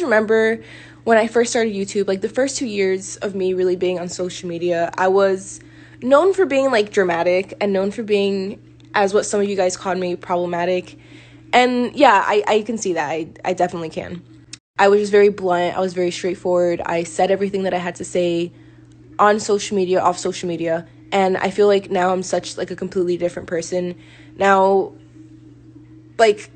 remember when I first started YouTube, like the first 2 years of me really being on social media, I was known for being like dramatic and known for being, as what some of you guys called me, problematic. And yeah, I can see that. I definitely can. I was just very blunt. I was very straightforward. I said everything that I had to say on social media, off social media. And I feel like now I'm such like a completely different person. Now, like,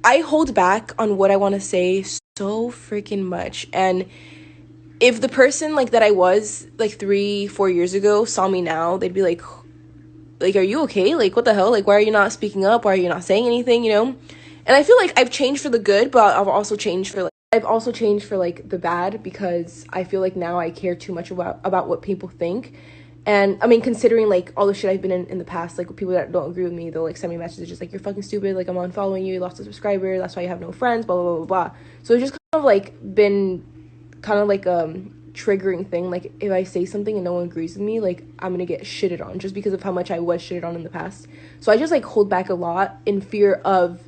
I hold back on what I want to say so freaking much. And if the person like that I was like 3-4 years ago saw me now, they'd be like, are you okay? Like, what the hell? Like, why are you not speaking up? Why are you not saying anything, you know? And I feel like I've changed for the good, but I've also changed for like the bad, because I feel like now I care too much about what people think. And I mean, considering like all the shit I've been in the past, like with people that don't agree with me, they'll like send me messages like, you're fucking stupid, like I'm unfollowing you lost a subscriber, that's why you have no friends, blah blah blah blah. So it's just kind of like been kind of like triggering thing. Like if I say something and no one agrees with me, like I'm gonna get shitted on just because of how much I was shitted on in the past. So I just like hold back a lot in fear of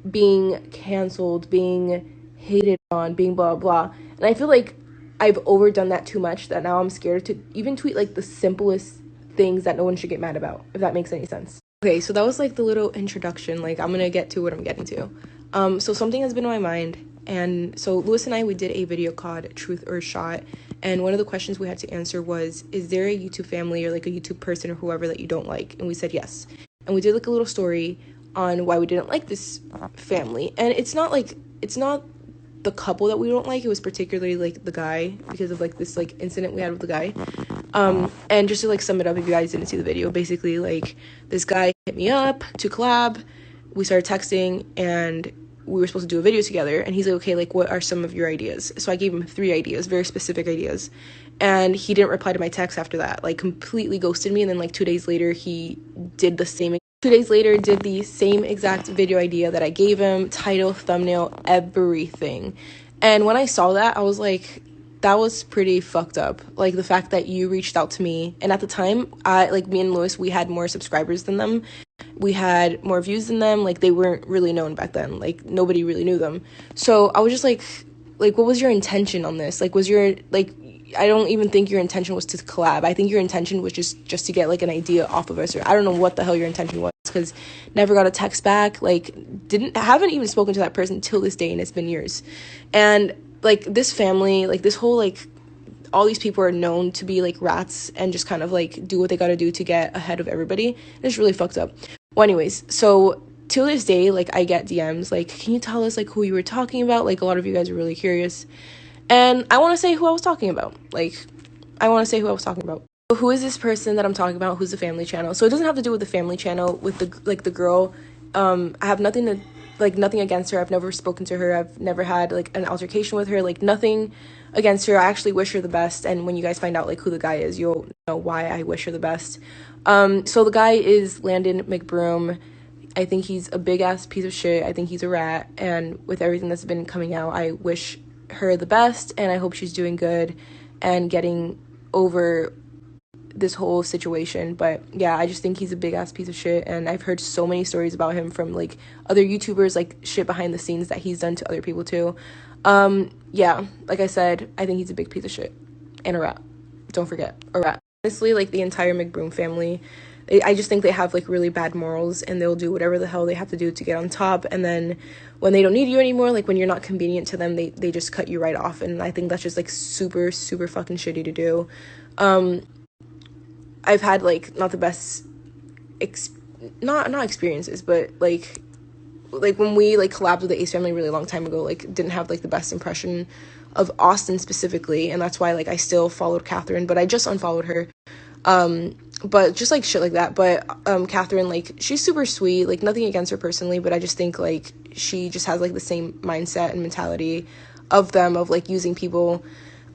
being canceled, being hated on, being blah blah. And I feel like I've overdone that too much, that now I'm scared to even tweet like the simplest things that no one should get mad about, if that makes any sense. Okay, so that was like the little introduction. Like I'm gonna get to what I'm getting to. So something has been on my mind, and so Lewis and I, we did a video called Truth or Shot, and one of the questions we had to answer was, is there a YouTube family or like a YouTube person or whoever that you don't like? And we said yes. And we did like a little story on why we didn't like this family. And it's not the couple that we don't like, it was particularly like the guy, because of like this like incident we had with the guy. And just to like sum it up, if you guys didn't see the video, basically like this guy hit me up to collab, we started texting, and we were supposed to do a video together, and he's like, okay, like what are some of your ideas? So I gave him 3 ideas, very specific ideas, and he didn't reply to my text after that, like completely ghosted me. And then like 2 days later he did the same exact video idea that I gave him, title, thumbnail, everything. And when I saw that, I was like, that was pretty fucked up. Like the fact that you reached out to me, and at the time, me and Lewis, we had more subscribers than them, we had more views than them. Like they weren't really known back then, like nobody really knew them. So I was just like what was your intention on this? Like, was your like, I don't even think your intention was to collab. I think your intention was just to get like an idea off of us, or I don't know what the hell your intention was, because never got a text back, like haven't even spoken to that person till this day, and it's been years. And like this family, like this whole like all these people are known to be like rats and just kind of like do what they gotta do to get ahead of everybody. And it's really fucked up. Well, anyways, so till this day, like I get DMs like, can you tell us like who you were talking about? Like a lot of you guys are really curious. And I want to say who I was talking about. So who is this person that I'm talking about? Who's the family channel? So it doesn't have to do with the family channel, with the girl. I have nothing against her. I've never spoken to her. I've never had like an altercation with her. Like nothing against her. I actually wish her the best. And when you guys find out like who the guy is, you'll know why I wish her the best. So the guy is Landonmcbroon. I think he's a big ass piece of shit. I think he's a rat. And with everything that's been coming out, I wish her the best, and I hope she's doing good and getting over this whole situation. But yeah, I just think he's a big ass piece of shit, and I've heard so many stories about him from like other YouTubers, like shit behind the scenes that he's done to other people too. Yeah, like I said, I think he's a big piece of shit and a rat. Don't forget, a rat. Honestly, like the entire Mcbroom family, I just think they have like really bad morals, and they'll do whatever the hell they have to do to get on top. And then when they don't need you anymore, like when you're not convenient to them, they just cut you right off. And I think that's just like super fucking shitty to do. I've had like not the best not experiences, but like when we like collabed with the Ace family a really long time ago, like didn't have like the best impression of Austin specifically, and that's why like I still followed Catherine, but I just unfollowed her. But just like shit like that. But Catherine, like she's super sweet, like nothing against her personally, but I just think like she just has like the same mindset and mentality of them, of like using people.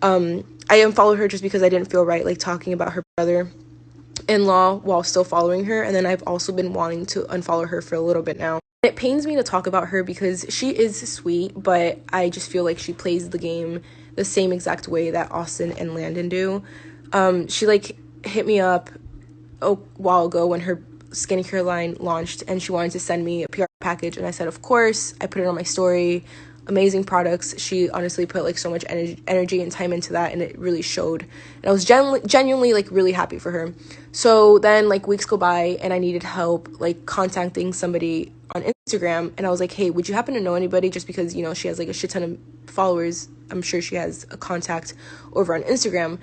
I unfollowed her just because I didn't feel right like talking about her brother-in-law while still following her. And then I've also been wanting to unfollow her for a little bit now. It pains me to talk about her because she is sweet, but I just feel like she plays the game the same exact way that Austin and Landon do. She like hit me up a while ago when her skincare line launched, and she wanted to send me a PR package, and I said of course. I put it on my story amazing products. She honestly put like so much energy and time into that, and it really showed. And I was genuinely like really happy for her. So then like weeks go by and I needed help like contacting somebody on Instagram, and I was like, hey, would you happen to know anybody? Just because, you know, she has like a shit ton of followers, I'm sure she has a contact over on Instagram.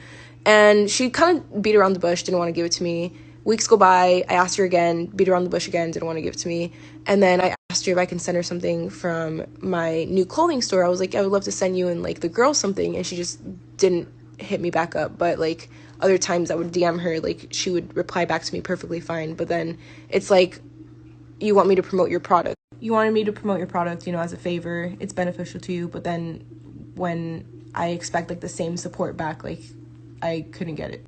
And she kind of beat around the bush, didn't want to give it to me. Weeks go by, I asked her again, beat around the bush again, didn't want to give it to me. And then I asked her if I can send her something from my new clothing store. I was like, I would love to send you and like the girls something, and she just didn't hit me back up. But like other times I would DM her, like she would reply back to me perfectly fine. But then it's like, you want me to promote your product. You wanted me to promote your product, you know, as a favor. It's beneficial to you, but then when I expect like the same support back, like I couldn't get it.